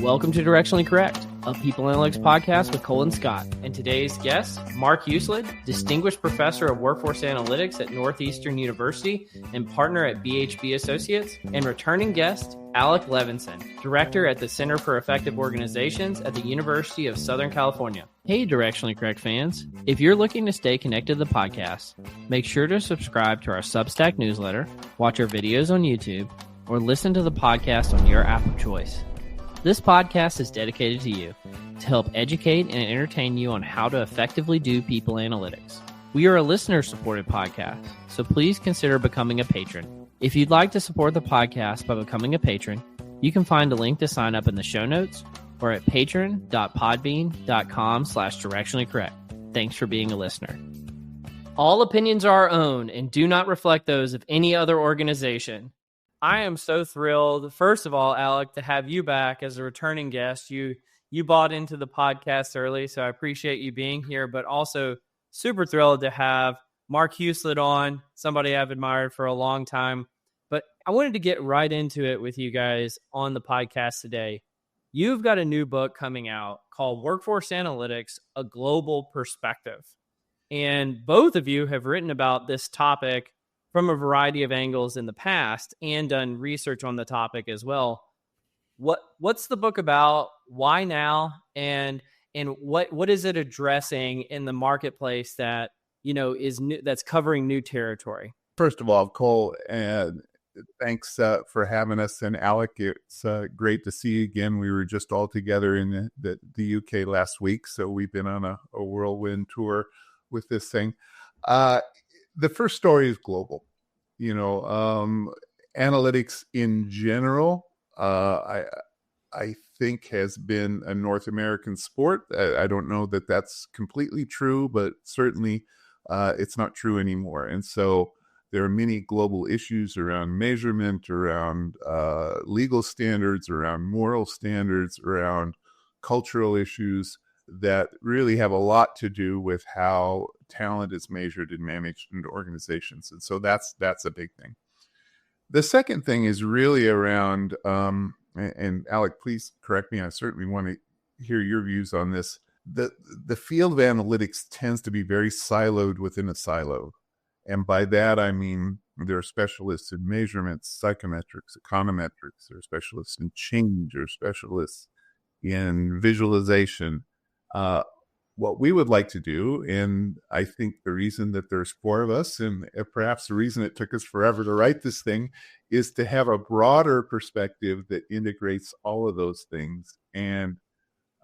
Welcome to Directionally Correct, a People Analytics podcast with Cole and Scott. And today's guest, Mark Huselid, Distinguished Professor of Workforce Analytics at Northeastern University and partner at BHB Associates, and returning guest, Alec Levenson, Director at the Center for Effective Organizations at the University of Southern California. Hey, Directionally Correct fans. If you're looking to stay connected to the podcast, make sure to subscribe to our Substack newsletter, watch our videos on YouTube, or listen to the podcast on your app of choice. This podcast is dedicated to you to help educate and entertain you on how to effectively do people analytics. We are a listener-supported podcast, so please consider becoming a patron. If you'd like to support the podcast by becoming a patron, you can find a link to sign up in the show notes or at patron.podbean.com/directionallycorrect. Thanks for being a listener. All opinions are our own and do not reflect those of any other organization. I am so thrilled, first of all, Alec, to have you back as a returning guest. You bought into the podcast early, so I appreciate you being here, but also super thrilled to have Mark Huselid on, somebody I've admired for a long time. But I wanted to get right into it with you guys on the podcast today. You've got a new book coming out called Workforce Analytics, A Global Perspective. And both of you have written about this topic from a variety of angles in the past and done research on the topic as well. What's the book about? Why now? And what is it addressing in the marketplace that, is new, that's covering new territory? First of all, Cole, thanks for having us. And Alec, it's great to see you again. We were just all together in the UK last week, so we've been on a whirlwind tour with this thing. The first story is global. Analytics in general, I think has been a North American sport. I don't know that that's completely true, but certainly it's not true anymore. And so there are many global issues around measurement, around legal standards, around moral standards, around cultural issues that really have a lot to do with how talent is measured and managed in organizations. And so that's a big thing. The second thing is really around, and Alec, please correct me, I certainly want to hear your views on this. The field of analytics tends to be very siloed within a silo. And by that, I mean, there are specialists in measurements, psychometrics, econometrics, there are specialists in change, there are specialists in visualization. What we would like to do, and I think the reason that there's four of us, and perhaps the reason it took us forever to write this thing, is to have a broader perspective that integrates all of those things. And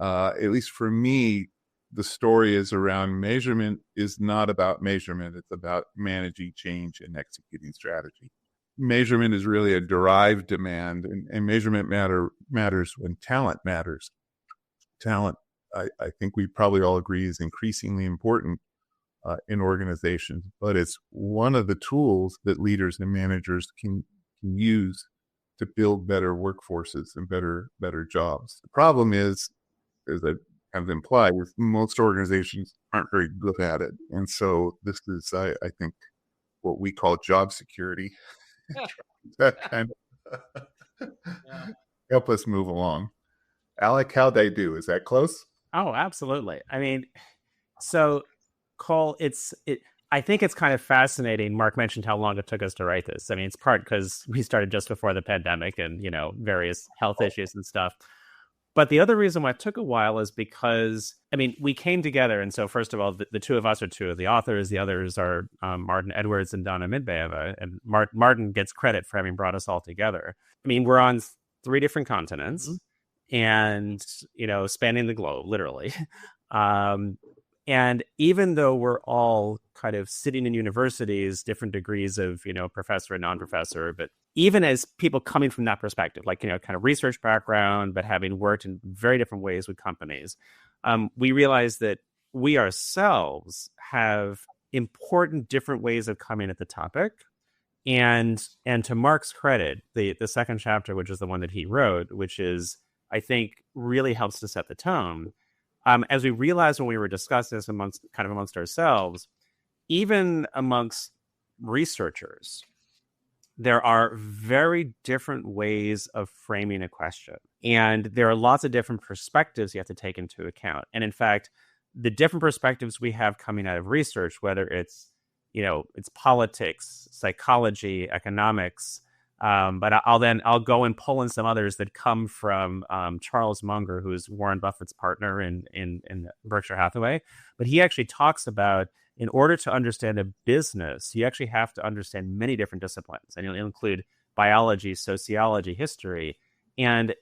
at least for me, the story is around measurement is not about measurement. It's about managing change and executing strategy. Measurement is really a derived demand, and measurement matters when talent matters. Talent, I think we probably all agree, is increasingly important in organizations, but it's one of the tools that leaders and managers can use to build better workforces and better jobs. The problem is, as I have implied, most organizations aren't very good at it. And so this is, I think, what we call job security. That kind of help us move along. Alec, how'd they do? Is that close? Oh, absolutely. I mean, so Cole, I think it's kind of fascinating. Mark mentioned how long it took us to write this. I mean, it's part because we started just before the pandemic and, various health issues and stuff. But the other reason why it took a while is because, we came together. And so first of all, the two of us are two of the authors. The others are Martin Edwards and Donna Midbayeva. And Martin gets credit for having brought us all together. We're on 3 different continents. Mm-hmm. And, spanning the globe, literally. And even though we're all kind of sitting in universities, different degrees of, professor and non-professor, but even as people coming from that perspective, like, kind of research background, but having worked in very different ways with companies, we realize that we ourselves have important different ways of coming at the topic. And to Mark's credit, the second chapter, which is the one that he wrote, which is, I think, really helps to set the tone. As we realized when we were discussing this amongst ourselves, even amongst researchers, there are very different ways of framing a question. And there are lots of different perspectives you have to take into account. And in fact, the different perspectives we have coming out of research, whether it's, it's politics, psychology, economics, but I'll go and pull in some others that come from Charles Munger, who's Warren Buffett's partner in Berkshire Hathaway. But he actually talks about, in order to understand a business, you actually have to understand many different disciplines, and you'll include biology, sociology, history. And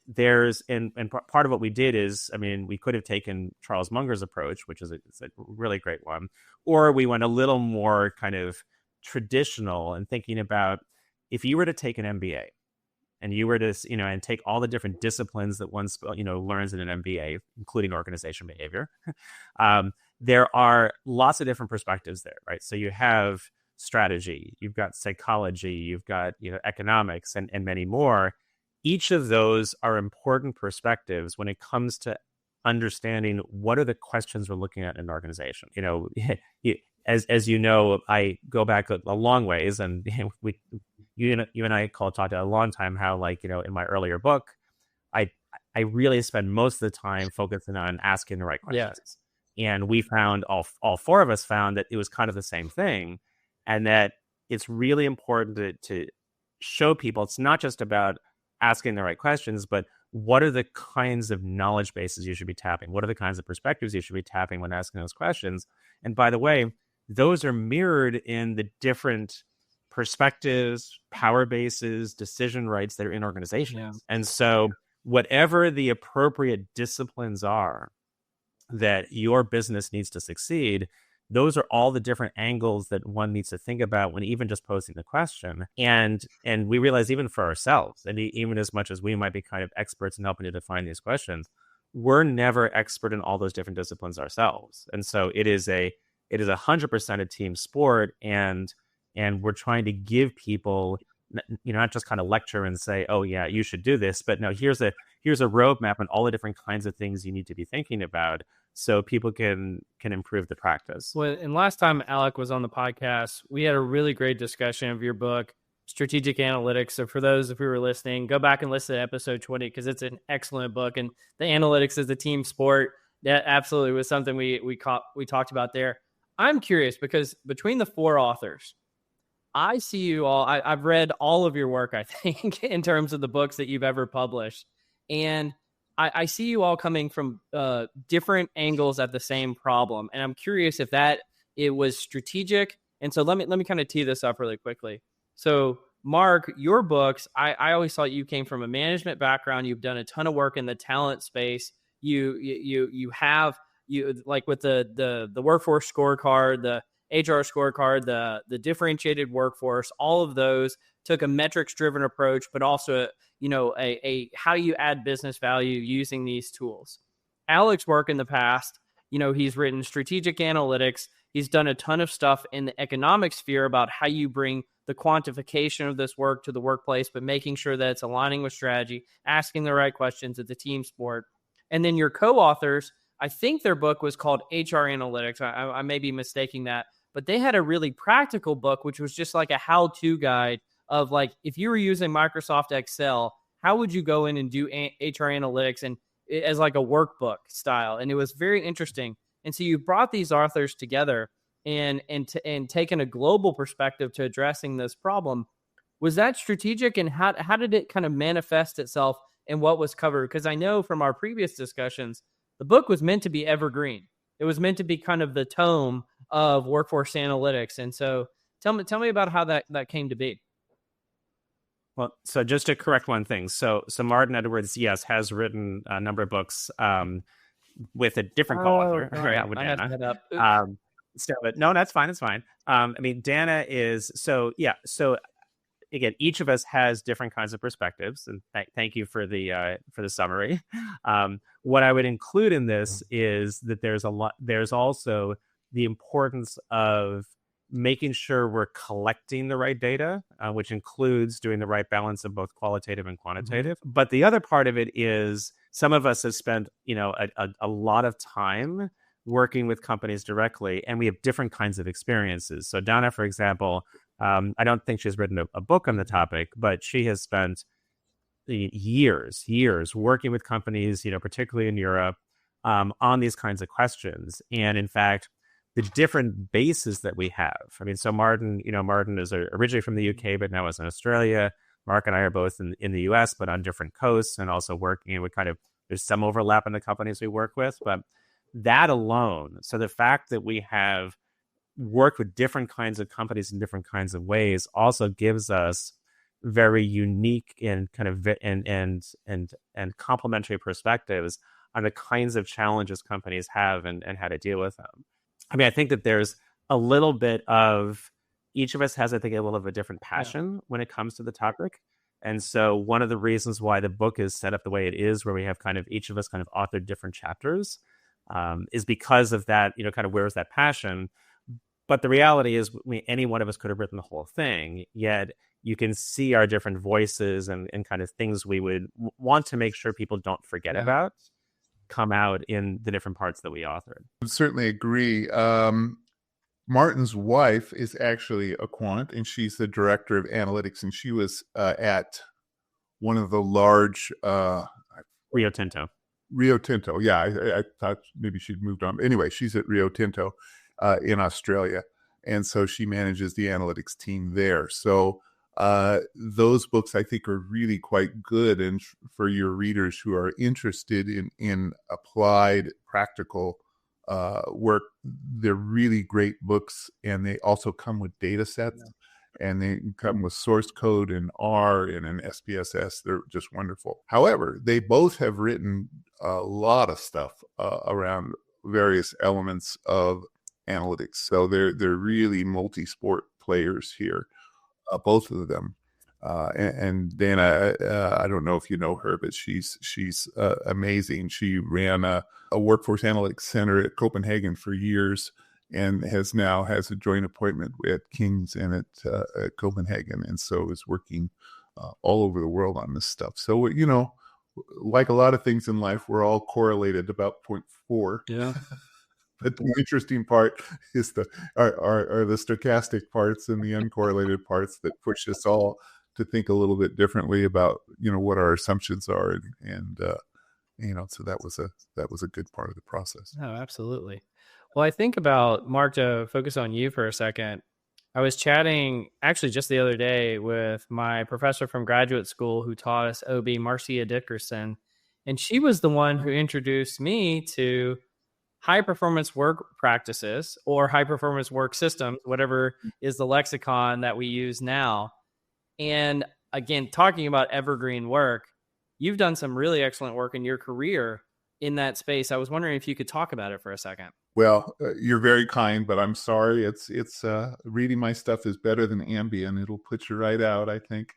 part of what we did is, we could have taken Charles Munger's approach, which is a really great one, or we went a little more kind of traditional and thinking about, if you were to take an MBA and you were to, and take all the different disciplines that one, learns in an MBA, including organization behavior, there are lots of different perspectives there, right? So you have strategy, you've got psychology, you've got, economics and many more. Each of those are important perspectives when it comes to understanding what are the questions we're looking at in an organization. As you know, I go back a long ways, and you and I talked a long time how, in my earlier book, I really spend most of the time focusing on asking the right questions. Yeah. And we found, all four of us found that it was kind of the same thing, and that it's really important to show people it's not just about asking the right questions, but what are the kinds of knowledge bases you should be tapping? What are the kinds of perspectives you should be tapping when asking those questions? And by the way, those are mirrored in the different perspectives, power bases, decision rights that are in organizations. Yeah. And so whatever the appropriate disciplines are that your business needs to succeed, those are all the different angles that one needs to think about when even just posing the question. And we realize, even for ourselves, and even as much as we might be kind of experts in helping to define these questions, we're never expert in all those different disciplines ourselves. And so it is 100% a team sport, and we're trying to give people, not just kind of lecture and say, oh yeah, you should do this, but no, here's a roadmap and all the different kinds of things you need to be thinking about, so people can improve the practice. Well, and last time Alec was on the podcast, we had a really great discussion of your book, Strategic Analytics. So for those, if you were listening, go back and listen to episode 20, because it's an excellent book. And the analytics is a team sport. That absolutely was something we talked about there. I'm curious, because between the four authors, I see you all, I've read all of your work, I think, in terms of the books that you've ever published. And I see you all coming from different angles at the same problem. And I'm curious if it was strategic. And so let me kind of tee this up really quickly. So Mark, your books, I always thought you came from a management background. You've done a ton of work in the talent space. You have like with the workforce scorecard, the HR scorecard, the differentiated workforce, all of those took a metrics driven approach, but also a how you add business value using these tools. Alec's work in the past, he's written strategic analytics. He's done a ton of stuff in the economic sphere about how you bring the quantification of this work to the workplace, but making sure that it's aligning with strategy, asking the right questions. It's a team sport. And then your co-authors, I think their book was called HR Analytics. I may be mistaking that, but they had a really practical book, which was just like a how-to guide of, like, if you were using Microsoft Excel, how would you go in and do HR Analytics, and as like a workbook style. And it was very interesting. And so you brought these authors together and taken a global perspective to addressing this problem. Was that strategic, and how did it kind of manifest itself in what was covered? Because I know from our previous discussions, the book was meant to be evergreen. It was meant to be kind of the tome of workforce analytics. And so tell me about how that came to be. Well, so just to correct one thing. So Martin Edwards, yes, has written a number of books with a different co-author. Right. With I Dana. had that up. But no, that's fine. It's fine. Dana is, so again, each of us has different kinds of perspectives, and thank you for the summary. What I would include in this is that there's also the importance of making sure we're collecting the right data, which includes doing the right balance of both qualitative and quantitative. Mm-hmm. But the other part of it is, some of us have spent, a lot of time working with companies directly, and we have different kinds of experiences. So Dana, for example, I don't think she's written a book on the topic, but she has spent years working with companies, particularly in Europe, on these kinds of questions. And in fact, the different bases that we have. I mean, so Martin is originally from the UK, but now is in Australia. Mark and I are both in the US, but on different coasts, and also working with there's some overlap in the companies we work with. But that alone, so the fact that we have worked with different kinds of companies in different kinds of ways also gives us very unique and and complementary perspectives on the kinds of challenges companies have and how to deal with them. I mean, I think that there's a little bit of each of us has, I think, a little of a different passion when it comes to the topic. And so one of the reasons why the book is set up the way it is, where we have each of us authored different chapters, is because of that, where's that passion? But the reality is any one of us could have written the whole thing, yet you can see our different voices and things we would want to make sure people don't forget about come out in the different parts that we authored. I certainly agree. Martin's wife is actually a quant, and she's the director of analytics, and she was at one of the large... Rio Tinto. Yeah. I thought maybe she'd moved on. Anyway, she's at Rio Tinto in Australia, and so she manages the analytics team there. So those books, I think, are really quite good, and for your readers who are interested in applied practical work, they're really great books, and they also come with data sets, and they come with source code in R and in SPSS. They're just wonderful. However, they both have written a lot of stuff around various elements of analytics, so they're really multi-sport players here, both of them. And Dana, I don't know if you know her, but she's amazing. She ran a workforce analytics center at Copenhagen for years, and has a joint appointment at King's and at Copenhagen, and so is working all over the world on this stuff. So like a lot of things in life, we're all correlated about 0.4. Yeah. But the interesting part is are the stochastic parts and the uncorrelated parts that push us all to think a little bit differently about what our assumptions are, and so that was a good part of the process. Oh, absolutely. Well, I think about, Mark, to focus on you for a second. I was chatting actually just the other day with my professor from graduate school who taught us OB, Marcia Dickerson, and she was the one who introduced me to high performance work practices or high performance work systems, whatever is the lexicon that we use now. And again, talking about evergreen work, you've done some really excellent work in your career in that space. I was wondering if you could talk about it for a second. Well, you're very kind, but I'm sorry. It's reading my stuff is better than Ambien. It'll put you right out, I think.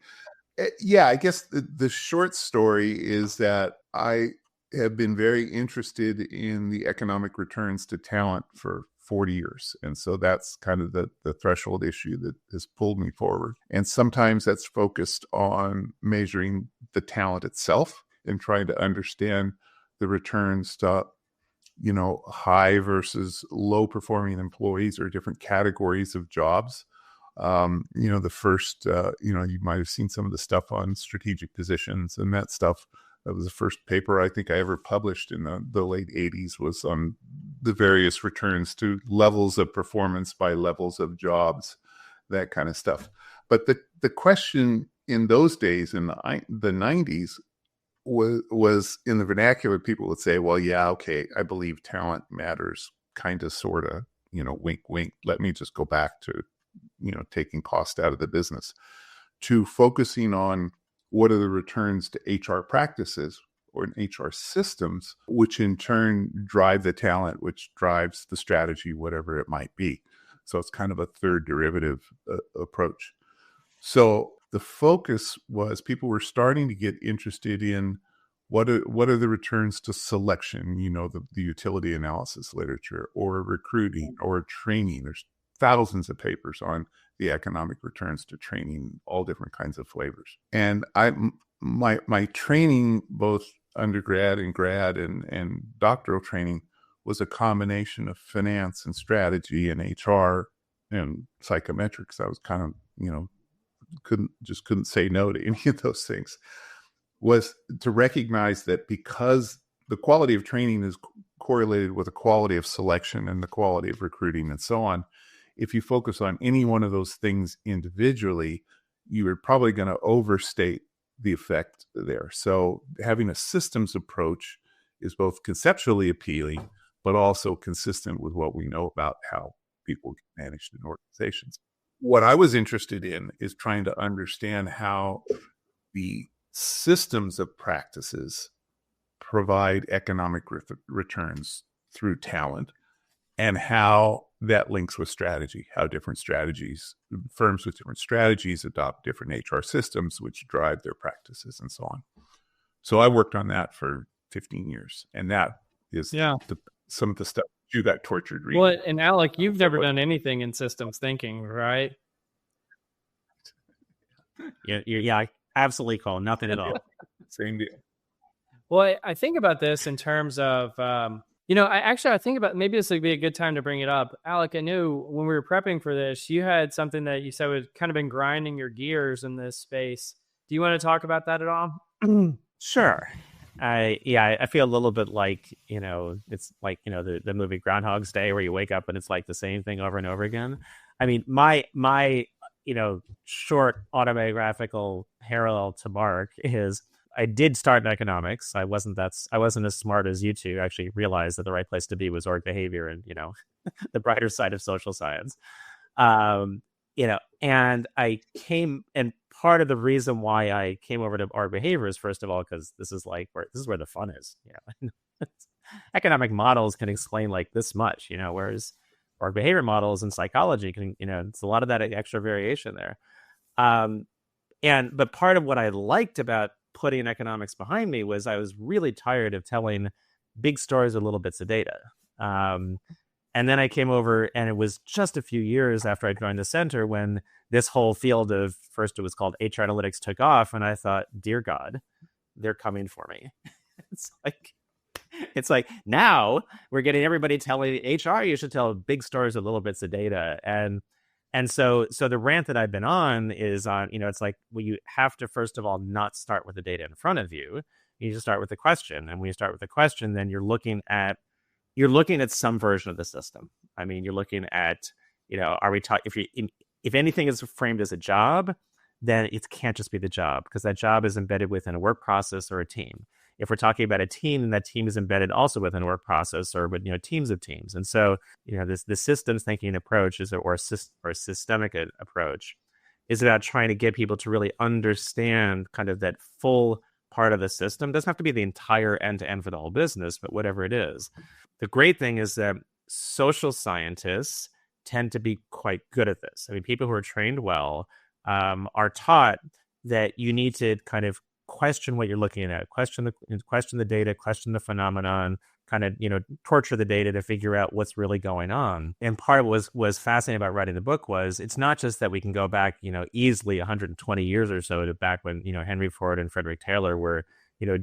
Yeah, I guess the short story is that I have been very interested in the economic returns to talent for 40 years. And so that's kind of the threshold issue that has pulled me forward. And sometimes that's focused on measuring the talent itself and trying to understand the returns to, high versus low performing employees or different categories of jobs. The first, you might have seen some of the stuff on strategic positions and that stuff. That was the first paper I think I ever published in the late 80s, was on the various returns to levels of performance by levels of jobs, that kind of stuff. But the question in those days, in the 90s, was in the vernacular, people would say, well, yeah, okay, I believe talent matters, kind of, sort of, wink, wink. Let me just go back to, taking cost out of the business, to focusing on what are the returns to HR practices or in HR systems, which in turn drive the talent, which drives the strategy, whatever it might be. So it's kind of a third derivative approach. So the focus was people were starting to get interested in what are the returns to selection, the utility analysis literature, or recruiting or training. There's thousands of papers on the economic returns to training, all different kinds of flavors. And my training, both undergrad and grad and doctoral training, was a combination of finance and strategy and HR and psychometrics. I was kind of, couldn't say no to any of those things, was to recognize that because the quality of training is correlated with the quality of selection and the quality of recruiting and so on, if you focus on any one of those things individually, you are probably going to overstate the effect there. So having a systems approach is both conceptually appealing, but also consistent with what we know about how people get managed in organizations. What I was interested in is trying to understand how the systems of practices provide economic returns through talent, and how that links with strategy, how firms with different strategies adopt different HR systems, which drive their practices and so on. So I worked on that for 15 years, and that is some of the stuff you got tortured reading. Well, and Alec, you've never done anything in systems thinking, right? Yeah, absolutely, Cole. Nothing at all. Same deal. Well, I think about this in terms of, I think about, maybe this would be a good time to bring it up. Alec, I knew when we were prepping for this, you had something that you said had kind of been grinding your gears in this space. Do you want to talk about that at all? Sure. I feel a little bit like, it's like, the movie Groundhog's Day, where you wake up and it's like the same thing over and over again. I mean, my short autobiographical parallel to Mark is I did start in economics. I wasn't as smart as you two. Actually realized that the right place to be was org behavior and, the brighter side of social science. And I came, and part of the reason why I came over to org behavior is, first of all, because this is where the fun is. Economic models can explain like this much, whereas org behavior models in psychology can, it's a lot of that extra variation there. But part of what I liked about putting economics behind me was I was really tired of telling big stories with little bits of data. And then I came over, and it was just a few years after I joined the center when this whole field of, first it was called HR analytics, took off. And I thought, dear God, they're coming for me. It's like now we're getting everybody telling HR, you should tell big stories with little bits of data. And so the rant that I've been on is on, it's like, well, you have to, first of all, not start with the data in front of you. You need to start with the question. And when you start with the question, then you're looking at some version of the system. I mean, you're looking at, are we talking, if anything is framed as a job, then it can't just be the job, because that job is embedded within a work process or a team. If we're talking about a team, then that team is embedded also within a work process or with, teams of teams. And so, the systems thinking approach or a systemic approach is about trying to get people to really understand kind of that full part of the system. It doesn't have to be the entire end-to-end for the whole business, but whatever it is. The great thing is that social scientists tend to be quite good at this. I mean, people who are trained well are taught that you need to kind of question what you're looking at, question the data, question the phenomenon, kind of, torture the data to figure out what's really going on. And part of what was fascinating about writing the book was it's not just that we can go back, easily 120 years or so to back when, Henry Ford and Frederick Taylor were,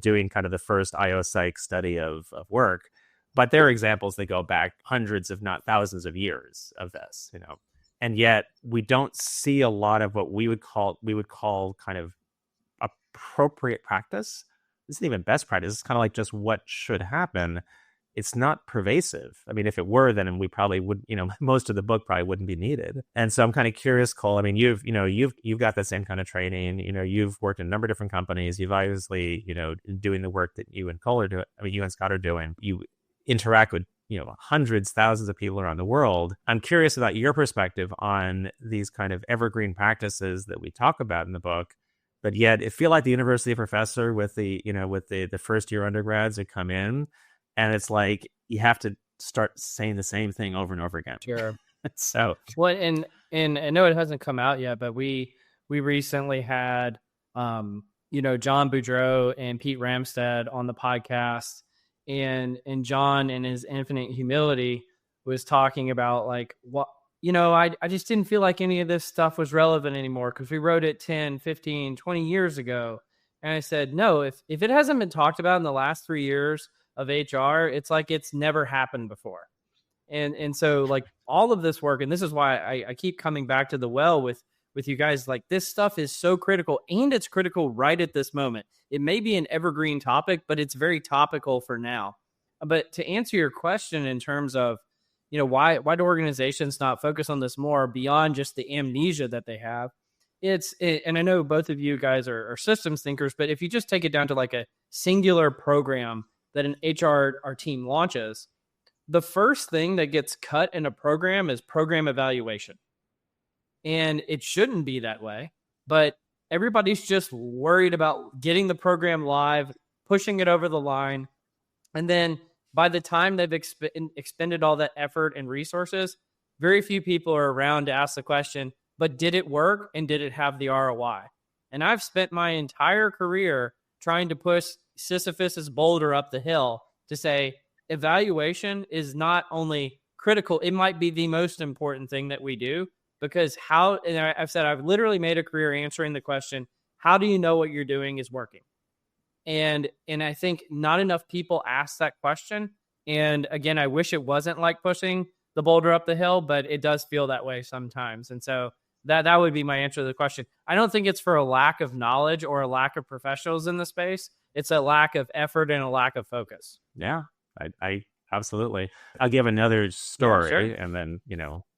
doing kind of the first IO psych study of work. But there are examples that go back hundreds, if not thousands of years of this, and yet we don't see a lot of what we would call kind of appropriate practice. This isn't even best practice. It's kind of like just what should happen. It's not pervasive. I mean, if it were, then we probably would, most of the book probably wouldn't be needed. And so I'm kind of curious, Cole. I mean, you've got the same kind of training. You've worked in a number of different companies. You've obviously, doing the work that you and Cole are doing. I mean, you and Scott are doing. You interact with, hundreds, thousands of people around the world. I'm curious about your perspective on these kind of evergreen practices that we talk about in the book. But yet, it feel like the university professor with the first year undergrads that come in, and it's like you have to start saying the same thing over and over again. Sure. So well, and I know it hasn't come out yet, but we recently had John Boudreau and Pete Ramstad on the podcast, and John, in his infinite humility, was talking about like what. I just didn't feel like any of this stuff was relevant anymore because we wrote it 10, 15, 20 years ago. And I said, no, if it hasn't been talked about in the last 3 years of HR, it's like it's never happened before. And so like all of this work, and this is why I keep coming back to the well with with you guys. Like, this stuff is so critical, and it's critical right at this moment. It may be an evergreen topic, but it's very topical for now. But to answer your question in terms of, why do organizations not focus on this more beyond just the amnesia that they have? And I know both of you guys are systems thinkers, but if you just take it down to like a singular program that an HR team launches, the first thing that gets cut in a program is program evaluation. And it shouldn't be that way, but everybody's just worried about getting the program live, pushing it over the line. And then by the time they've expended all that effort and resources, very few people are around to ask the question, but did it work and did it have the ROI? And I've spent my entire career trying to push Sisyphus's boulder up the hill to say evaluation is not only critical, it might be the most important thing that we do, because I've said I've literally made a career answering the question, how do you know what you're doing is working? And I think not enough people ask that question. And again, I wish it wasn't like pushing the boulder up the hill, but it does feel that way sometimes. And so that would be my answer to the question. I don't think it's for a lack of knowledge or a lack of professionals in the space. It's a lack of effort and a lack of focus. Yeah, I absolutely. I'll give another story, yeah, sure. And then,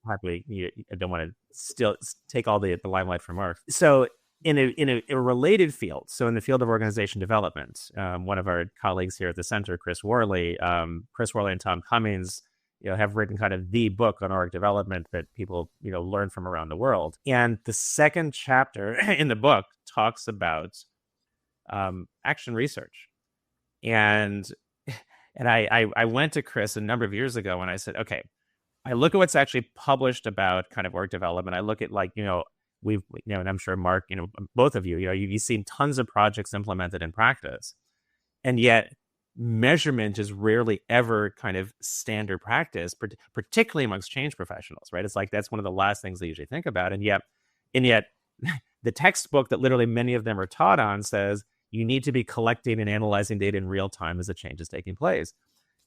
happily, I don't want to still take all the limelight from Mark. So in a related field, so in the field of organization development, one of our colleagues here at the center, Chris Worley and Tom Cummings, have written kind of the book on org development that people, learn from around the world. And the second chapter in the book talks about action research. And I went to Chris a number of years ago and I said, okay, I look at what's actually published about kind of org development. I look at we've, and I'm sure Mark, both of you, you've seen tons of projects implemented in practice. And yet measurement is rarely ever kind of standard practice, particularly amongst change professionals, right? It's like, that's one of the last things they usually think about. And yet the textbook that literally many of them are taught on says you need to be collecting and analyzing data in real time as a change is taking place.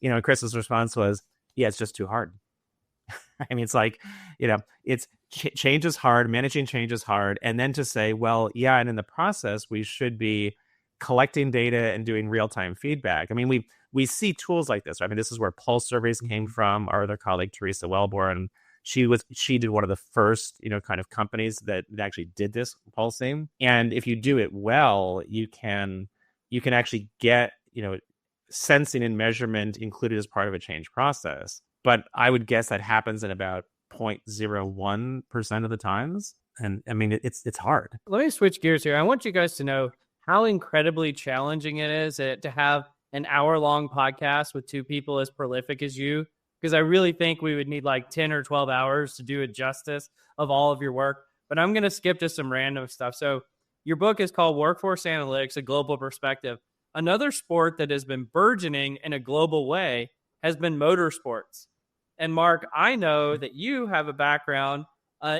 And Chris's response was, yeah, it's just too hard. I mean, it's like, it's change is hard, managing change is hard. And then to say, well, yeah, and in the process, we should be collecting data and doing real-time feedback. I mean, we see tools like this, right? I mean, this is where pulse surveys came from. Our other colleague, Teresa Wellborn, she did one of the first, kind of companies that actually did this pulsing. And if you do it well, you can actually get, sensing and measurement included as part of a change process. But I would guess that happens in about 0.01% of the times. And I mean, it's hard. Let me switch gears here. I want you guys to know how incredibly challenging it is to have an hour-long podcast with two people as prolific as you, because I really think we would need like 10 or 12 hours to do a justice of all of your work. But I'm going to skip to some random stuff. So your book is called Workforce Analytics, A Global Perspective. Another sport that has been burgeoning in a global way has been motorsports. And Mark, I know that you have a background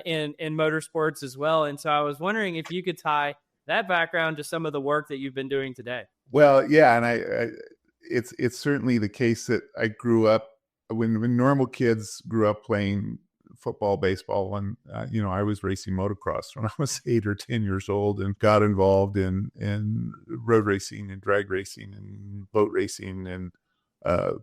in motorsports as well. And so I was wondering if you could tie that background to some of the work that you've been doing today. Well, yeah, and it's certainly the case that I grew up when normal kids grew up playing football, baseball, and I was racing motocross when I was 8 or 10 years old, and got involved in road racing and drag racing and boat racing, and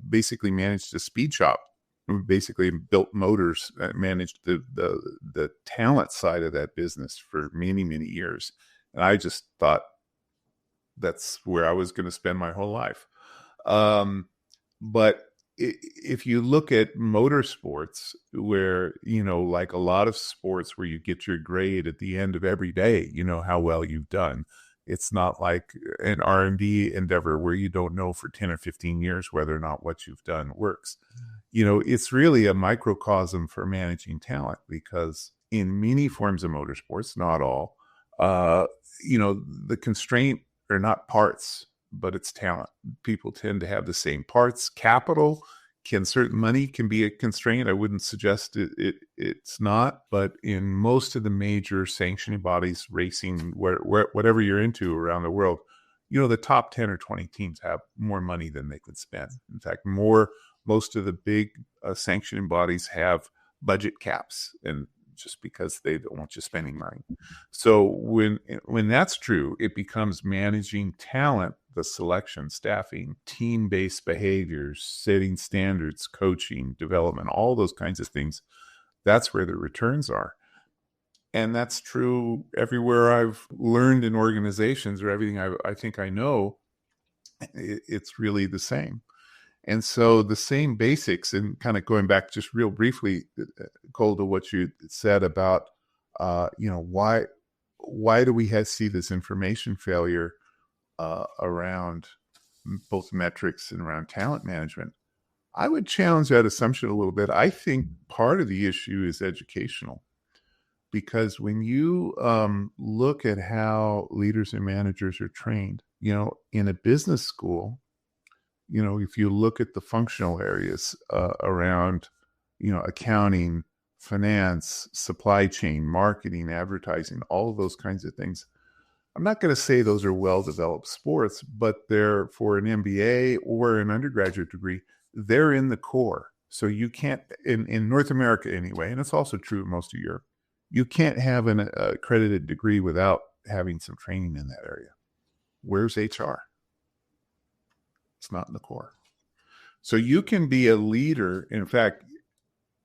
basically managed a speed shop. We basically built motors, managed the talent side of that business for many, many years. And I just thought that's where I was going to spend my whole life. But if you look at motorsports, where, like a lot of sports where you get your grade at the end of every day, how well you've done. It's not like an R&D endeavor where you don't know for 10 or 15 years whether or not what you've done works. It's really a microcosm for managing talent, because in many forms of motorsports, not all, the constraint are not parts, but it's talent. People tend to have the same parts. Capital money can be a constraint. I wouldn't suggest it's not, but in most of the major sanctioning bodies, racing, whatever you're into around the world, the top 10 or 20 teams have more money than they could spend. In fact, most of the big sanctioning bodies have budget caps, and just because they don't want you spending money. So when that's true, it becomes managing talent, the selection, staffing, team-based behaviors, setting standards, coaching, development, all those kinds of things. That's where the returns are. And that's true everywhere I've learned in organizations, or everything I think I know, it's really the same. And so the same basics, and kind of going back just real briefly, Cole, to what you said about, why do we see this information failure around both metrics and around talent management? I would challenge that assumption a little bit. I think part of the issue is educational, because when you look at how leaders and managers are trained, in a business school, if you look at the functional areas around, accounting, finance, supply chain, marketing, advertising, all of those kinds of things, I'm not going to say those are well-developed sports, but they're, for an MBA or an undergraduate degree, they're in the core. So you can't, in North America anyway, and it's also true in most of Europe, you can't have an accredited degree without having some training in that area. Where's HR? It's not in the core. So you can be a leader, in fact,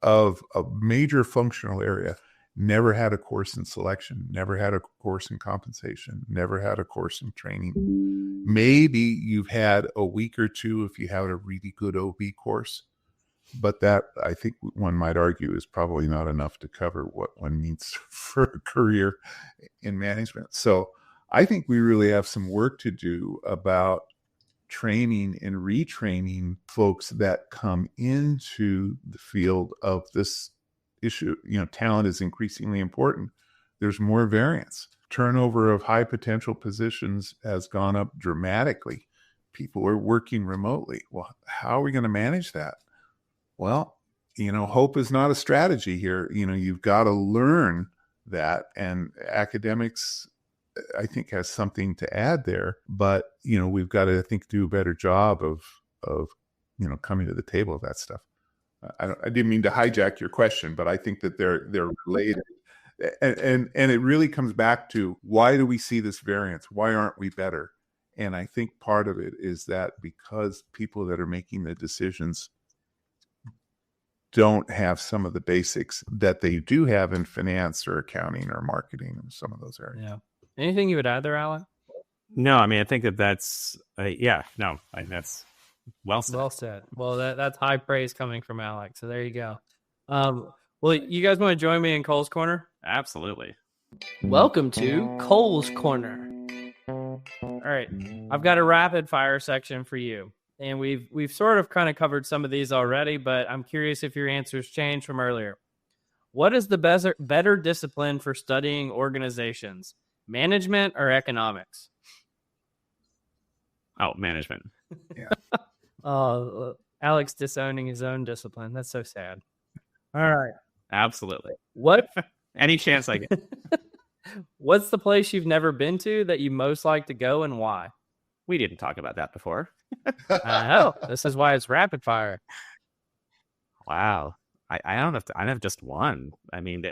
of a major functional area, never had a course in selection, never had a course in compensation, never had a course in training. Maybe you've had a week or two if you have a really good OB course, but that, I think one might argue, is probably not enough to cover what one needs for a career in management. So I think we really have some work to do about training and retraining folks that come into the field of this issue. Talent is increasingly important. There's more variance. Turnover of high potential positions has gone up dramatically. People are working remotely. Well, how are we going to manage that? Well, hope is not a strategy here. You've got to learn that, and academics, I think, has something to add there, but we've got to, I think, do a better job of coming to the table of that stuff. I didn't mean to hijack your question, but I think that they're related, and it really comes back to, why do we see this variance? Why aren't we better? And I think part of it is that because people that are making the decisions don't have some of the basics that they do have in finance or accounting or marketing and some of those areas. Yeah. Anything you would add there, Alec? No, I mean, I think that's that's well said. Well said. Well, that's high praise coming from Alec. So there you go. Well, you guys want to join me in Cole's Corner? Absolutely. Welcome to Cole's Corner. All right, I've got a rapid fire section for you, and we've sort of kind of covered some of these already, but I'm curious if your answers changed from earlier. What is the better discipline for studying organizations? Management or economics? Oh, management. Yeah. Alex disowning his own discipline. That's so sad. All right. Absolutely. What? Any chance I get. What's the place you've never been to that you most like to go, and why? We didn't talk about that before. I know. This is why it's rapid fire. Wow. I don't have just one. I mean,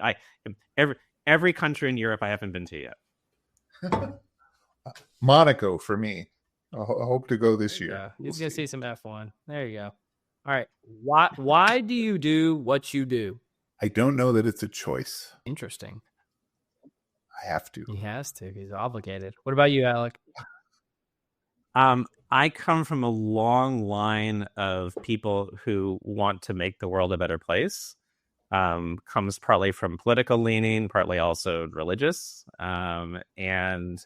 every country in Europe I haven't been to yet. Monaco for me. I hope to go this year. Yeah, he's gonna see some F1. There you go. All right. Why do you do what you do? I don't know that it's a choice. Interesting. I have to. He has to. He's obligated. What about you, Alec? I come from a long line of people who want to make the world a better place. Comes partly from political leaning, partly also religious. And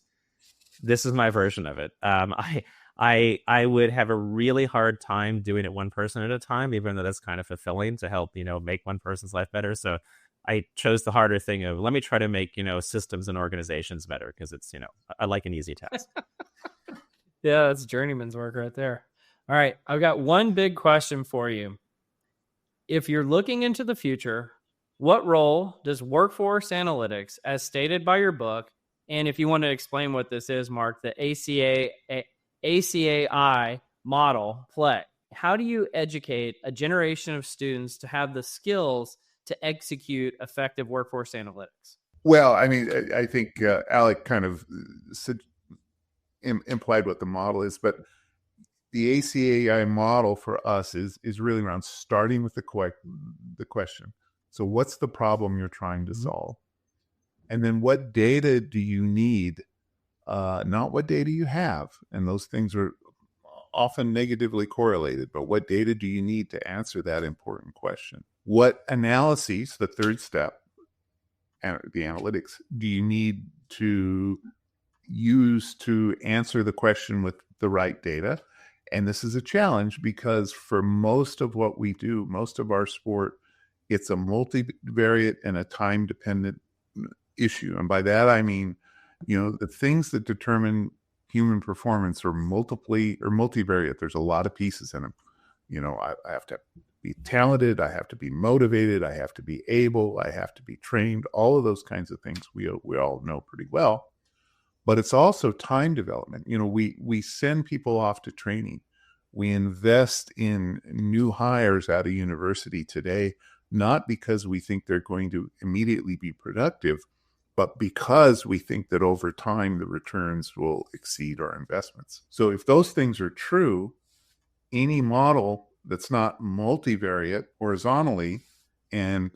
this is my version of it. I would have a really hard time doing it one person at a time, even though that's kind of fulfilling to help, make one person's life better. So I chose the harder thing of, let me try to make, systems and organizations better, because it's, I like an easy task. Yeah, that's journeyman's work right there. All right. I've got one big question for you. If you're looking into the future, what role does workforce analytics, as stated by your book, and if you want to explain what this is, Mark, the ACAI model play? How do you educate a generation of students to have the skills to execute effective workforce analytics? Well, I mean, I think Alec kind of implied what the model is, but the ACAI model for us is really around starting with the question. So what's the problem you're trying to solve? And then what data do you need, not what data you have? And those things are often negatively correlated, but what data do you need to answer that important question? What analyses, the third step, and the analytics, do you need to use to answer the question with the right data? And this is a challenge because for most of what we do, most of our sport, it's a multivariate and a time-dependent issue. And by that, I mean, the things that determine human performance are multivariate. There's a lot of pieces in them. I have to be talented. I have to be motivated. I have to be able. I have to be trained. All of those kinds of things we all know pretty well. But it's also time development. We send people off to training. We invest in new hires out of university today, not because we think they're going to immediately be productive, but because we think that over time the returns will exceed our investments. So if those things are true, any model that's not multivariate horizontally and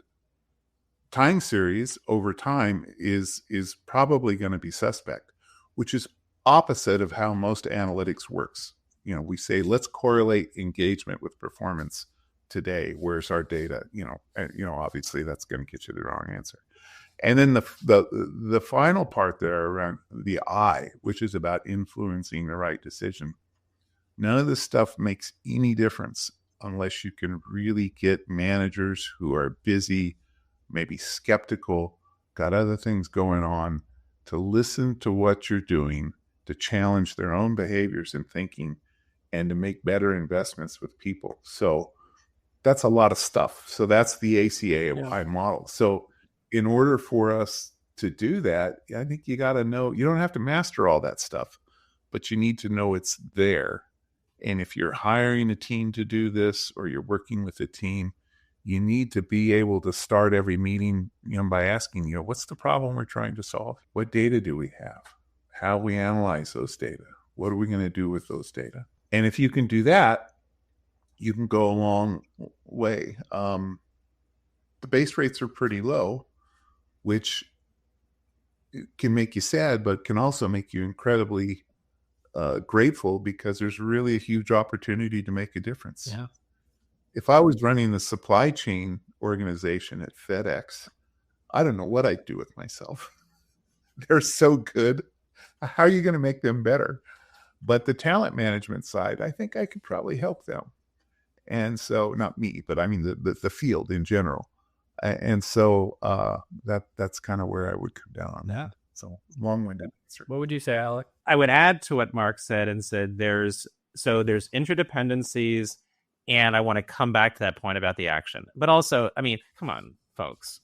time series over time is probably going to be suspect, which is opposite of how most analytics works. We say, let's correlate engagement with performance today. Where's our data? Obviously that's going to get you the wrong answer. And then the final part there around the I, which is about influencing the right decision. None of this stuff makes any difference unless you can really get managers who are busy, maybe skeptical, got other things going on, to listen to what you're doing, to challenge their own behaviors and thinking, and to make better investments with people. So that's a lot of stuff. So that's the ACAI model. So in order for us to do that, I think you got to know, you don't have to master all that stuff, but you need to know it's there. And if you're hiring a team to do this, or you're working with a team, you need to be able to start every meeting by asking, what's the problem we're trying to solve? What data do we have? How we analyze those data? What are we going to do with those data? And if you can do that, you can go a long way. The base rates are pretty low, which can make you sad, but can also make you incredibly grateful, because there's really a huge opportunity to make a difference. Yeah. If I was running the supply chain organization at FedEx, I don't know what I'd do with myself. They're so good. How are you going to make them better? But the talent management side, I think I could probably help them. And so, not me, but I mean the field in general. And so that's kind of where I would come down on that. So long-winded answer. What would you say, Alec? I would add to what Mark said and said there's interdependencies, and I want to come back to that point about the action. But also, I mean, come on, folks.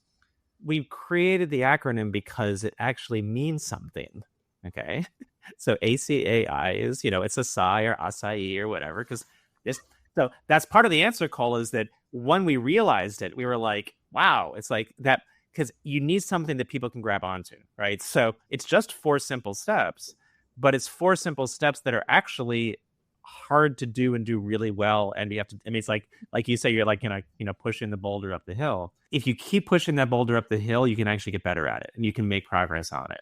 We've created the acronym because it actually means something. Okay. So ACAI is, it's Asai or Acai or whatever, because so that's part of the answer, Cole, is that when we realized it, we were like, wow, it's like that, because you need something that people can grab onto, right? So it's just 4 simple steps, but it's 4 simple steps that are actually hard to do and do really well. And you have to, I mean, it's like you say, you're like, pushing the boulder up the hill. If you keep pushing that boulder up the hill, you can actually get better at it and you can make progress on it.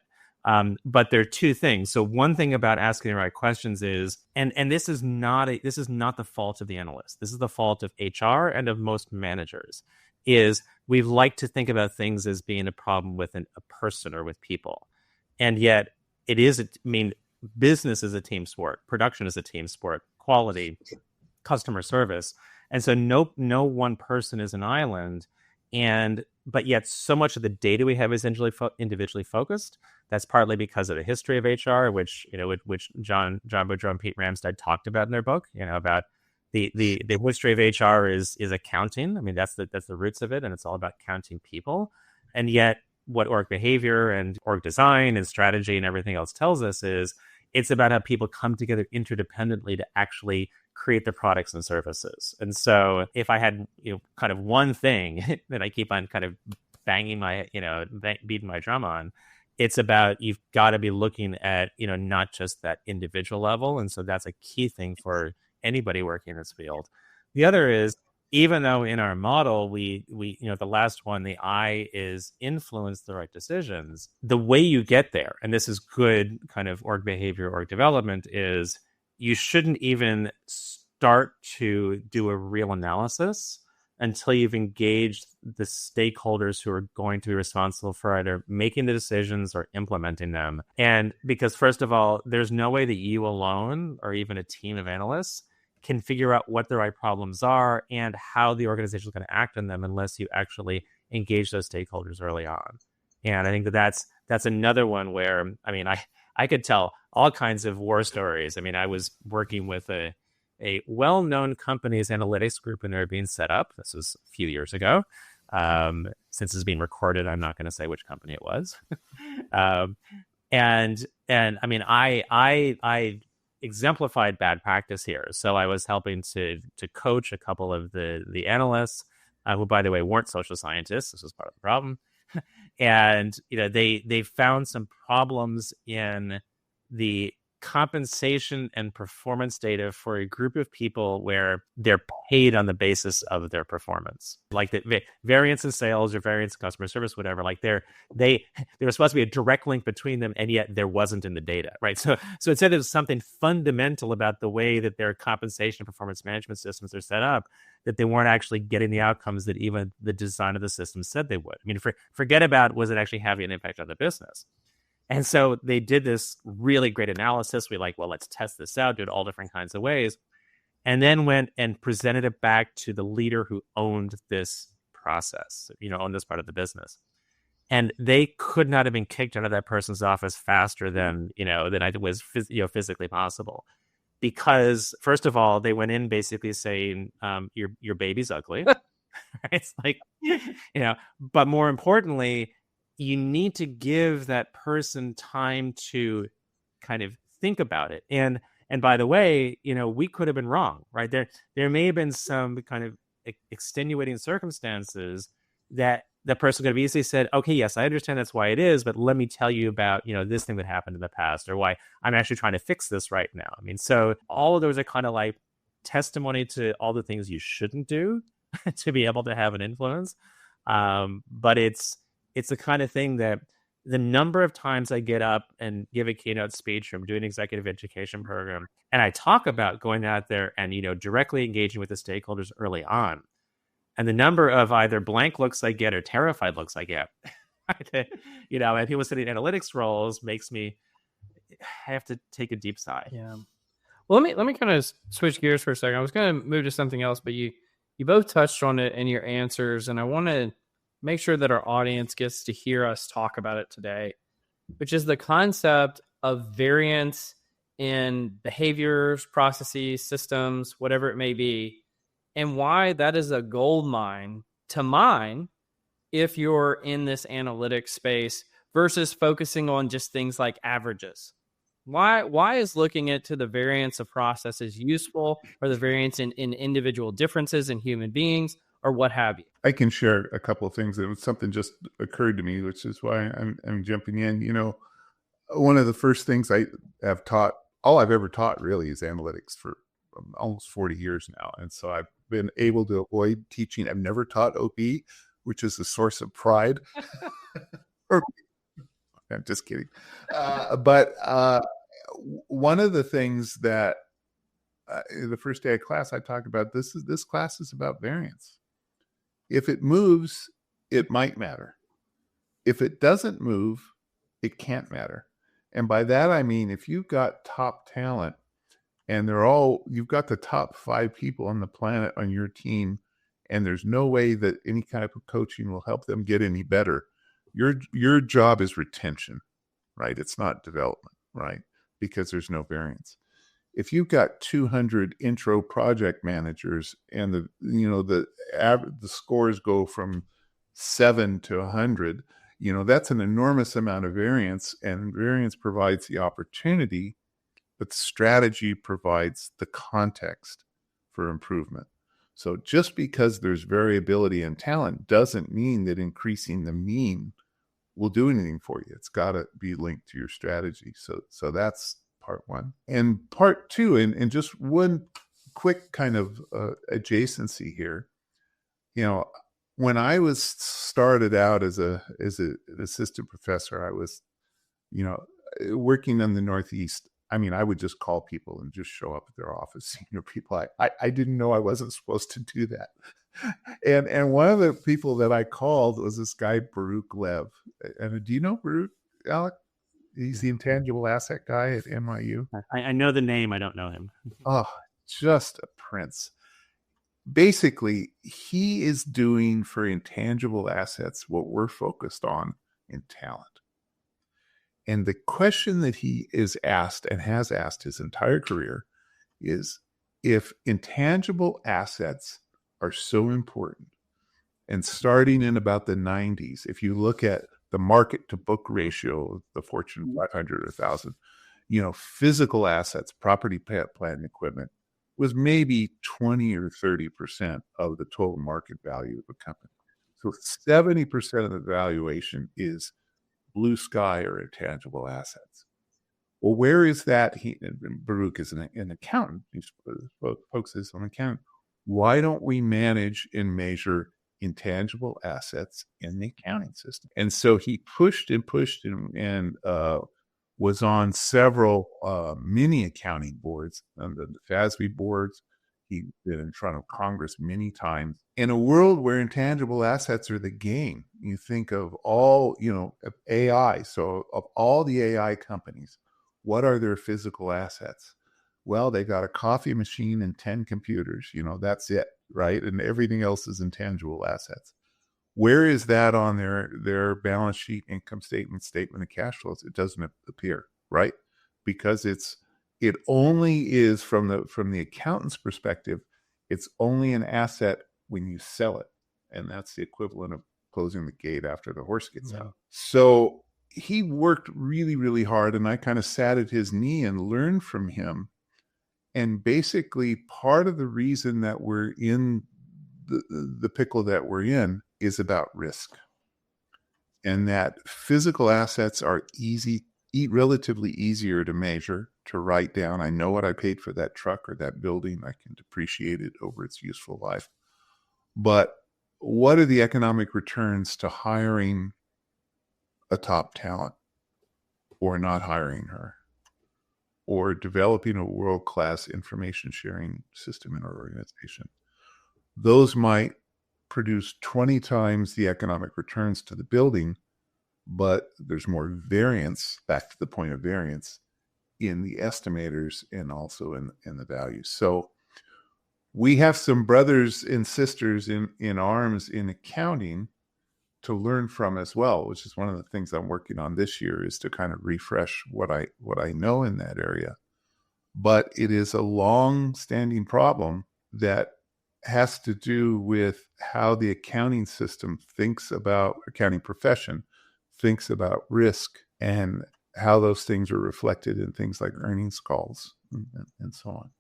But there are 2 things. So one thing about asking the right questions is, and this is not the fault of the analyst. This is the fault of HR and of most managers, is we like to think about things as being a problem with a person or with people. And yet it is, business is a team sport. Production is a team sport. Quality, customer service. And so no one person is an island. But yet so much of the data we have is individually focused. That's partly because of the history of HR, which John Boudreau and Pete Ramstad talked about in their book, about the history of HR is accounting. I mean, that's the roots of it. And it's all about counting people. And yet what org behavior and org design and strategy and everything else tells us is it's about how people come together interdependently to actually create the products and services. And so if I had, kind of one thing that I keep on kind of banging my, beating my drum on, it's about, you've got to be looking at, not just that individual level. And so that's a key thing for anybody working in this field. The other is, even though in our model, we the last one, the I is influence the right decisions, the way you get there, and this is good kind of org behavior, org development, is you shouldn't even start to do a real analysis until you've engaged the stakeholders who are going to be responsible for either making the decisions or implementing them. And because, first of all, there's no way that you alone or even a team of analysts can figure out what the right problems are and how the organization is going to act on them unless you actually engage those stakeholders early on. And I think that's another one where, I could tell all kinds of war stories. I was working with a well-known company's analytics group, and they're being set up. This was a few years ago. Since it's being recorded, I'm not going to say which company it was. I exemplified bad practice here. So I was helping to coach a couple of the analysts, who, by the way, weren't social scientists. This was part of the problem. And they found some problems in the compensation and performance data for a group of people where they're paid on the basis of their performance, like the variance in sales or variance in customer service, whatever. Like there was supposed to be a direct link between them, and yet there wasn't in the data, right? So it said there was something fundamental about the way that their compensation and performance management systems are set up, that they weren't actually getting the outcomes that even the design of the system said they would. Forget about, was it actually having an impact on the business? And so they did this really great analysis. Let's test this out, do it all different kinds of ways. And then went and presented it back to the leader who owned this process, owned this part of the business. And they could not have been kicked out of that person's office faster than it was physically possible. Because, first of all, they went in basically saying, your baby's ugly. It's like, but more importantly, you need to give that person time to kind of think about it. And by the way, we could have been wrong, right? There may have been some kind of extenuating circumstances that the person could have easily said, okay, yes, I understand that's why it is, but let me tell you about, this thing that happened in the past, or why I'm actually trying to fix this right now. So all of those are kind of like testimony to all the things you shouldn't do to be able to have an influence. But it's the kind of thing that the number of times I get up and give a keynote speech from doing an executive education program, and I talk about going out there and, directly engaging with the stakeholders early on, and the number of either blank looks I get or terrified looks I get, and people sitting in analytics roles makes me have to take a deep sigh. Yeah. Well, let me kind of switch gears for a second. I was going to move to something else, but you both touched on it in your answers, and I want to make sure that our audience gets to hear us talk about it today, which is the concept of variance in behaviors, processes, systems, whatever it may be, and why that is a gold mine to mine if you're in this analytics space versus focusing on just things like averages. Why is looking into the variance of processes useful, or the variance in individual differences in human beings, or what have you? I can share a couple of things. It was something just occurred to me, which is why I'm jumping in. One of the first things I have taught, all I've ever taught really, is analytics for almost 40 years now. And so I've been able to avoid teaching. I've never taught OP, which is a source of pride. I'm just kidding. But one of the things that the first day of class I talked about, this class is about variance. If it moves, it might matter. If it doesn't move, it can't matter. And by that, I mean, if you've got top talent and you've got the top 5 people on the planet on your team, and there's no way that any kind of coaching will help them get any better, your job is retention, right? It's not development, right? Because there's no variance. If you've got 200 intro project managers and the scores go from 7 to 100, that's an enormous amount of variance, and variance provides the opportunity, but strategy provides the context. for improvement. So just because there's variability in talent doesn't mean that increasing the mean will do anything for you. It's got to be linked to your strategy. So that's part one. And part two, and just one quick kind of adjacency here, when I was started out as an assistant professor, I was, working in the Northeast. I mean, I would just call people and just show up at their office, senior people. I didn't know I wasn't supposed to do that. And one of the people that I called was this guy, Baruch Lev. And do you know Baruch, Alec? He's the intangible asset guy at NYU. I know the name. I don't know him. Oh, just a prince. Basically, he is doing for intangible assets what we're focused on in talent. And the question that he is asked and has asked his entire career is, if intangible assets are so important, and starting in about the 90s, if you look at the market to book ratio of the Fortune 500 or 1,000, physical assets, property, plant, and equipment was maybe 20 or 30% of the total market value of a company. So 70% of the valuation is blue sky or intangible assets. Well, where is that? Baruch is an accountant. He focuses on accounting. Why don't we manage and measure intangible assets in the accounting system? And so he pushed and was on several mini accounting boards, the FASB boards. He's been in front of Congress many times. In a world where intangible assets are the game, you think of all, of AI. So of all the AI companies, what are their physical assets? Well, they got a coffee machine and 10 computers. That's it, right? And everything else is intangible assets. Where is that on their balance sheet, income statement of cash flows? It doesn't appear, right? Because it only is from the accountant's perspective, it's only an asset when you sell it. And that's the equivalent of closing the gate after the horse gets out. So he worked really, really hard, and I kind of sat at his knee and learned from him. And basically part of the reason that we're in the pickle that we're in is about risk. And that physical assets are relatively easier to measure, to write down. I know what I paid for that truck or that building. I can depreciate it over its useful life. But what are the economic returns to hiring a top talent or not hiring her, or developing a world-class information sharing system in our organization? Those might produce 20 times the economic returns to the building, but there's more variance, back to the point of variance, in the estimators and also in the values. So we have some brothers and sisters in arms in accounting to learn from as well, which is one of the things I'm working on this year, is to kind of refresh what I know in that area. But it is a long-standing problem that has to do with how the accounting system accounting profession thinks about risk, and how those things are reflected in things like earnings calls and so on.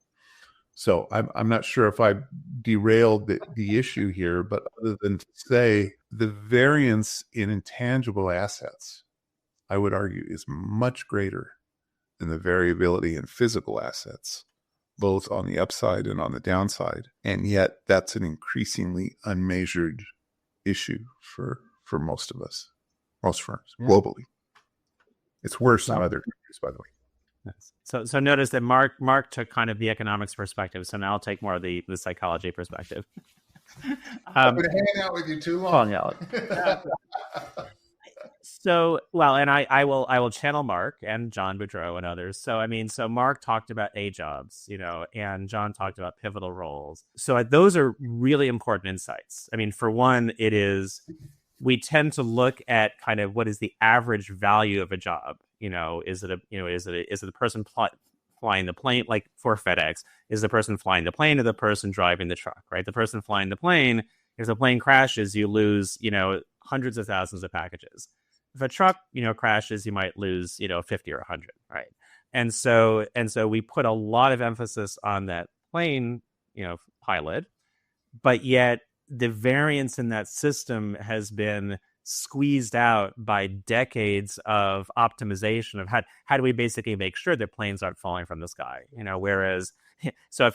So I'm not sure if I derailed the issue here, but other than to say the variance in intangible assets, I would argue, is much greater than the variability in physical assets, both on the upside and on the downside. And yet that's an increasingly unmeasured issue for most of us, most firms globally. It's worse in other countries, by the way. So notice that Mark took kind of the economics perspective. So now I'll take more of the psychology perspective. I've been hanging out with you too long. And I will channel Mark and John Boudreau and others. So Mark talked about A jobs, and John talked about pivotal roles. So those are really important insights. I mean, for one, we tend to look at kind of what is the average value of a job. Is it the person flying the plane, like for FedEx? Is the person flying the plane or the person driving the truck, right? The person flying the plane, if the plane crashes, you lose, hundreds of thousands of packages. If a truck, crashes, you might lose, 50 or 100, right? And so we put a lot of emphasis on that plane pilot, but yet the variance in that system has been squeezed out by decades of optimization of how do we basically make sure that planes aren't falling from the sky, whereas so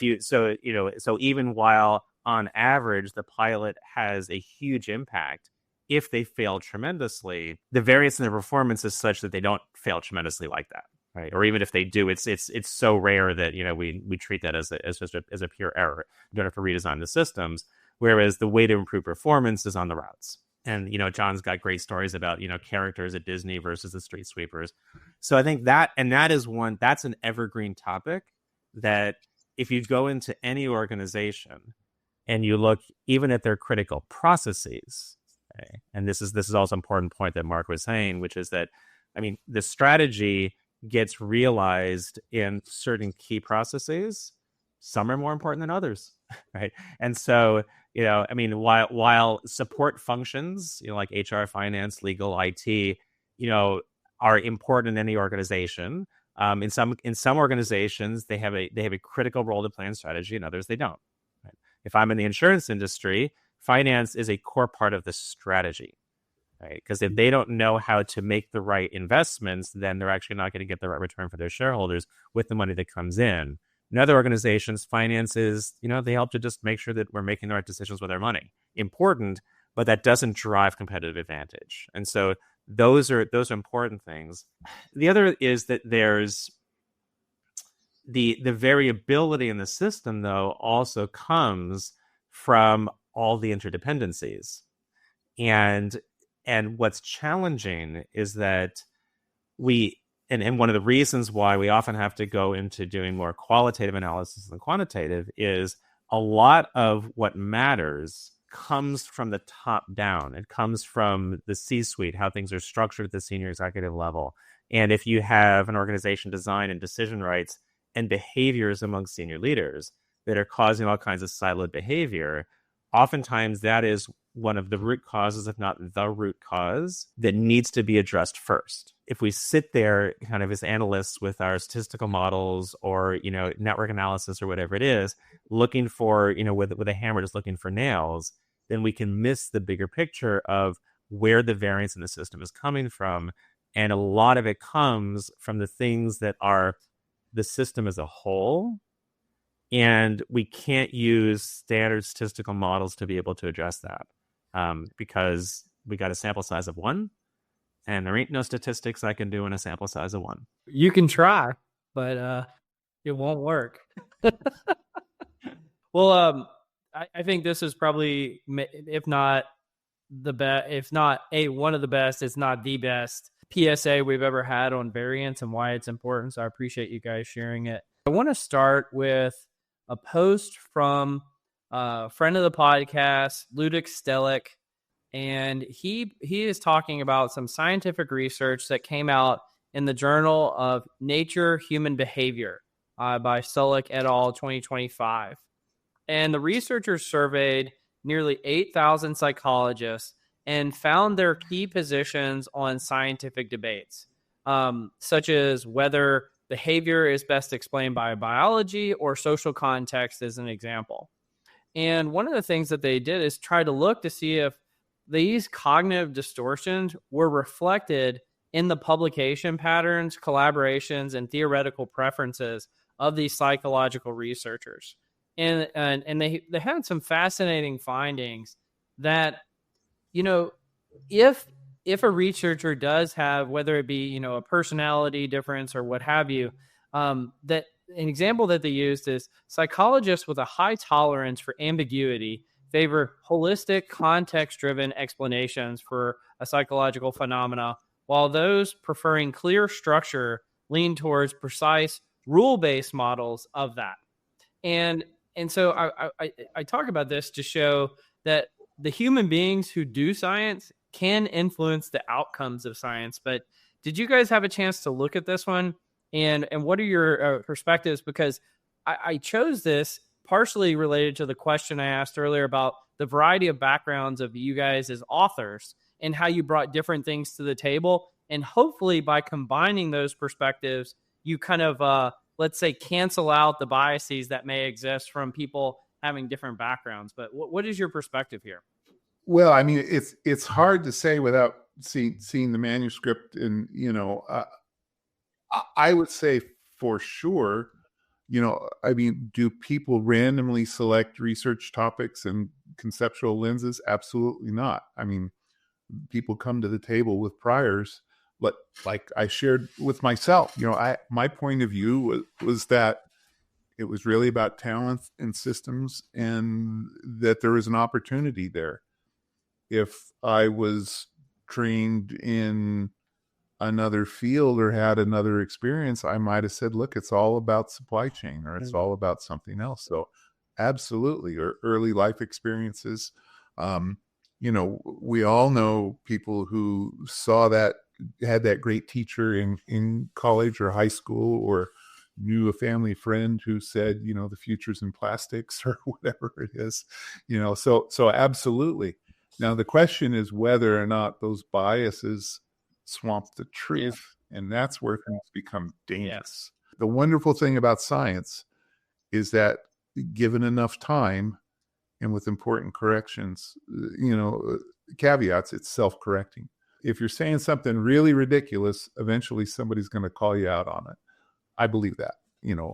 even while on average the pilot has a huge impact, if they fail tremendously, the variance in their performance is such that they don't fail tremendously like that, right? Or even if they do, it's so rare that we treat that as a pure error. You don't have to redesign the systems. Whereas the way to improve performance is on the routes. And, John's got great stories about, characters at Disney versus the street sweepers. So I think that's an evergreen topic that if you go into any organization and you look even at their critical processes, okay, and this is also an important point that Mark was saying, which is that, the strategy gets realized in certain key processes. Some are more important than others, right? And so, while support functions, like HR, finance, legal, IT, are important in any organization. In some organizations, they have a critical role to plan strategy, and others they don't. Right? If I'm in the insurance industry, finance is a core part of the strategy, right? Because if they don't know how to make the right investments, then they're actually not going to get the right return for their shareholders with the money that comes in. In other organizations, finances, they help to just make sure that we're making the right decisions with our money. Important, but that doesn't drive competitive advantage. And so those are important things. The other is that there's the variability in the system, though, also comes from all the interdependencies. And what's challenging is that and one of the reasons why we often have to go into doing more qualitative analysis than quantitative is a lot of what matters comes from the top down. It comes from the C-suite, how things are structured at the senior executive level. And if you have an organization design and decision rights and behaviors among senior leaders that are causing all kinds of siloed behavior, oftentimes that is one of the root causes, if not the root cause, that needs to be addressed first. If we sit there kind of as analysts with our statistical models or, network analysis or whatever it is, looking for, with a hammer just looking for nails, then we can miss the bigger picture of where the variance in the system is coming from. And a lot of it comes from the things that are the system as a whole. And we can't use standard statistical models to be able to address that because we got a sample size of 1, and there ain't no statistics I can do in a sample size of 1. You can try, but it won't work. Well, I think this is probably, if not the best, if not one of the best, it's not the best PSA we've ever had on variance and why it's important. So I appreciate you guys sharing it. I want to start with a post from a friend of the podcast, Ludic Stellick, and he is talking about some scientific research that came out in the Journal of Nature Human Behavior by Stellick et al. 2025. And the researchers surveyed nearly 8,000 psychologists and found their key positions on scientific debates, such as whether behavior is best explained by biology or social context, as an example. And one of the things that they did is try to look to see if these cognitive distortions were reflected in the publication patterns, collaborations, and theoretical preferences of these psychological researchers. And they had some fascinating findings that, if a researcher does have, whether it be, a personality difference or what have you, that an example that they used is psychologists with a high tolerance for ambiguity favor holistic, context-driven explanations for a psychological phenomena, while those preferring clear structure lean towards precise, rule-based models of that. And so I talk about this to show that the human beings who do science can influence the outcomes of science. But did you guys have a chance to look at this one? And what are your perspectives? Because I chose this partially related to the question I asked earlier about the variety of backgrounds of you guys as authors and how you brought different things to the table. And hopefully by combining those perspectives, you kind of, let's say, cancel out the biases that may exist from people having different backgrounds. But what is your perspective here? Well, I mean, it's hard to say without seeing the manuscript, and I would say for sure, I mean, do people randomly select research topics and conceptual lenses? Absolutely not. I mean, people come to the table with priors, but like I shared with myself, my point of view was that it was really about talent and systems, and that there was an opportunity there. If I was trained in another field or had another experience, I might have said, look, it's all about supply chain, or it's all about something else. So absolutely, or early life experiences. We all know people who had that great teacher in college or high school, or knew a family friend who said, the future's in plastics or whatever it is, so absolutely. Now, the question is whether or not those biases swamp the truth. And that's where things become dangerous. Yeah. The wonderful thing about science is that given enough time and with important corrections, caveats, it's self-correcting. If you're saying something really ridiculous, eventually somebody's going to call you out on it. I believe that.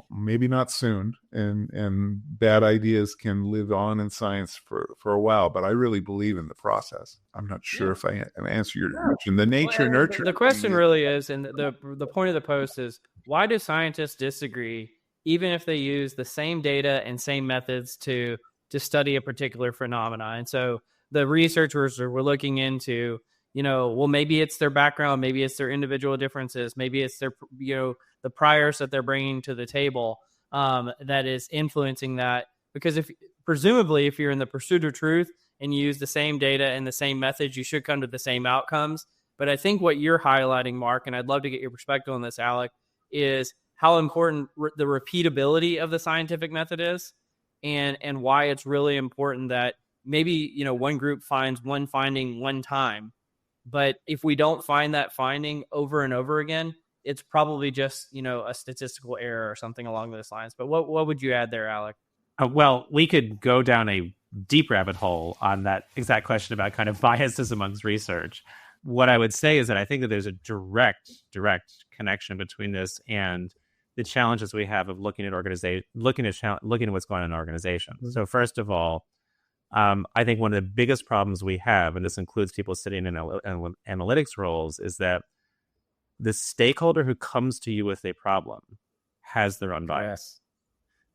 Maybe not soon, and bad ideas can live on in science for a while, but I really believe in the process. I'm not sure if I answer your question. The nature nurture. The question really is, and the point of the post is, why do scientists disagree, even if they use the same data and same methods to study a particular phenomena? And so the researchers were looking into, well, maybe it's their background, maybe it's their individual differences, maybe it's their, the priors that they're bringing to the table that is influencing that. Because presumably if you're in the pursuit of truth and you use the same data and the same methods, you should come to the same outcomes. But I think what you're highlighting, Mark, and I'd love to get your perspective on this, Alec, is how important the repeatability of the scientific method is, and why it's really important that maybe, one group finds one finding one time, but if we don't find that finding over and over again, it's probably just, a statistical error or something along those lines. But what would you add there, Alec? Well, we could go down a deep rabbit hole on that exact question about kind of biases amongst research. What I would say is that I think that there's a direct connection between this and the challenges we have of looking at looking at what's going on in organizations. Mm-hmm. So first of all, I think one of the biggest problems we have, and this includes people sitting in analytics roles, is that the stakeholder who comes to you with a problem has their own bias.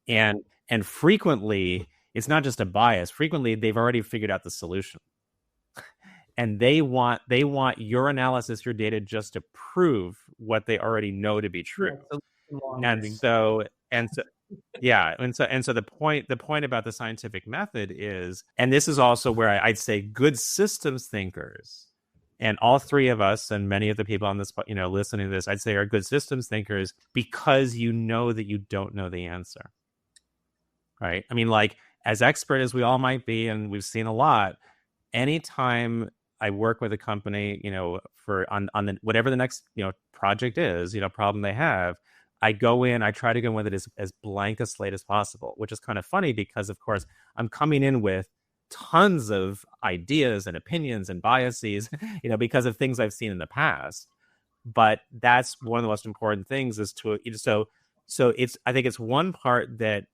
Yes. And frequently, it's not just a bias. Frequently, they've already figured out the solution. And they want your analysis, your data, just to prove what they already know to be true. And so the point about the scientific method is, and this is also where I'd say good systems thinkers, and all three of us and many of the people on this, listening to this, I'd say are good systems thinkers because you know that you don't know the answer, right? I mean, like, as expert as we all might be, and we've seen a lot, anytime I work with a company, on whatever the next, project is, problem they have, I try to go in with it as blank a slate as possible, which is kind of funny because, of course, I'm coming in with tons of ideas and opinions and biases, because of things I've seen in the past. But that's one of the most important things is I think it's one part that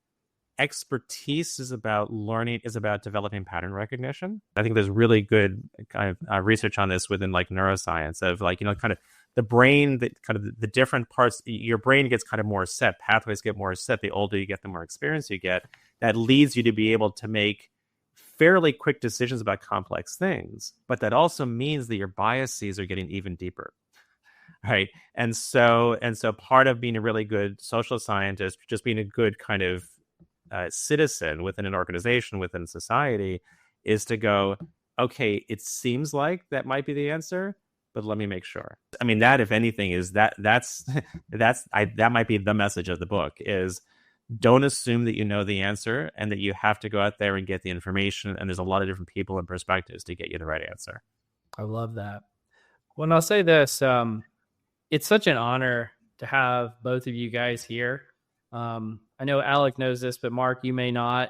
expertise is about learning, is about developing pattern recognition. I think there's really good kind of research on this within like neuroscience of like, kind of the brain, that kind of the different parts, your brain gets kind of more set, pathways get more set. The older you get, the more experience you get. That leads you to be able to make fairly quick decisions about complex things. But that also means that your biases are getting even deeper. Right. And so part of being a really good social scientist, just being a good kind of citizen within an organization, within society, is to go, okay, it seems like that might be the answer, but let me make sure. I mean, that, if anything, is that might be the message of the book is don't assume that you know the answer and that you have to go out there and get the information. And there's a lot of different people and perspectives to get you the right answer. I love that. Well, and I'll say this, it's such an honor to have both of you guys here. I know Alec knows this, but Mark, you may not.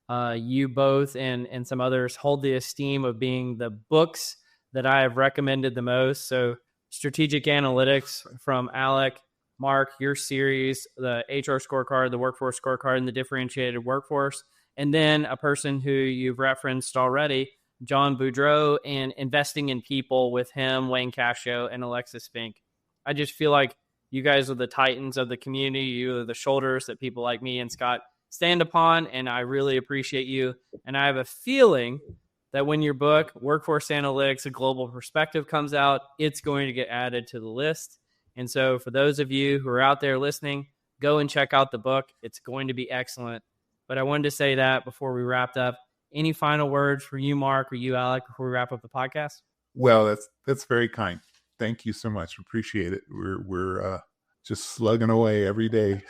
You both and some others hold the esteem of being the books that I have recommended the most. So Strategic Analytics from Alec, Mark, your series, the HR scorecard, the workforce scorecard, and the differentiated workforce. And then a person who you've referenced already, John Boudreau, and Investing in People with him, Wayne Cascio, and Alexis Fink. I just feel like you guys are the titans of the community. You are the shoulders that people like me and Scott stand upon, and I really appreciate you. And I have a feeling that when your book, Workforce Analytics, A Global Perspective, comes out, it's going to get added to the list. And so for those of you who are out there listening, go and check out the book. It's going to be excellent. But I wanted to say that before we wrapped up. Any final words for you, Mark, or you, Alec, before we wrap up the podcast? Well, that's very kind. Thank you so much. Appreciate it. We're just slugging away every day,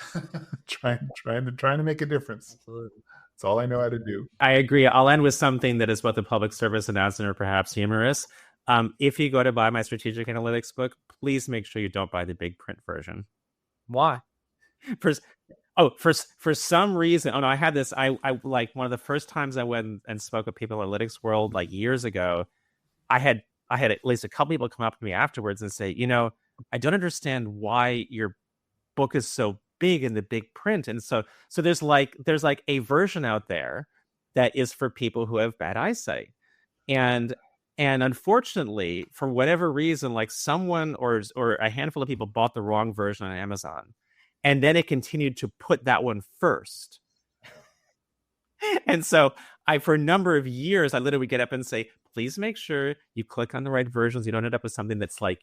trying to make a difference. Absolutely. That's all I know how to do. I agree. I'll end with something that is both a public service announcement or perhaps humorous. If you go to buy my strategic analytics book, please make sure you don't buy the big print version. Why? For some reason. Oh no, I had this. I like one of the first times I went and spoke with people in the analytics world like years ago. I had at least a couple people come up to me afterwards and say, I don't understand why your book is so big in the big print. And so there's like a version out there that is for people who have bad eyesight. And unfortunately, for whatever reason, like someone or a handful of people bought the wrong version on Amazon. And then it continued to put that one first. And so for a number of years, I literally would get up and say, please make sure you click on the right versions. You don't end up with something that's like,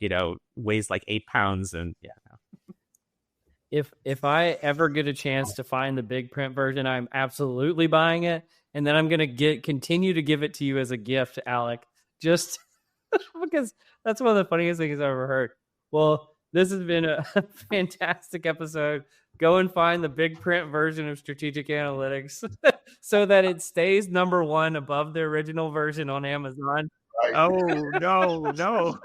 weighs like 8 pounds. And yeah. No. If I ever get a chance to find the big print version, I'm absolutely buying it. And then I'm going to continue to give it to you as a gift, Alec, just because that's one of the funniest things I've ever heard. Well, this has been a fantastic episode. Go and find the big print version of Strategic Analytics so that it stays number one above the original version on Amazon. Right. Oh, no.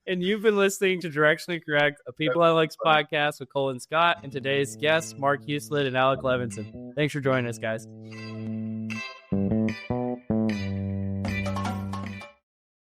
And you've been listening to Directionally Correct, a People Analytics podcast with Cole and Scott, and today's guests, Mark Huselid and Alec Levenson. Thanks for joining us, guys.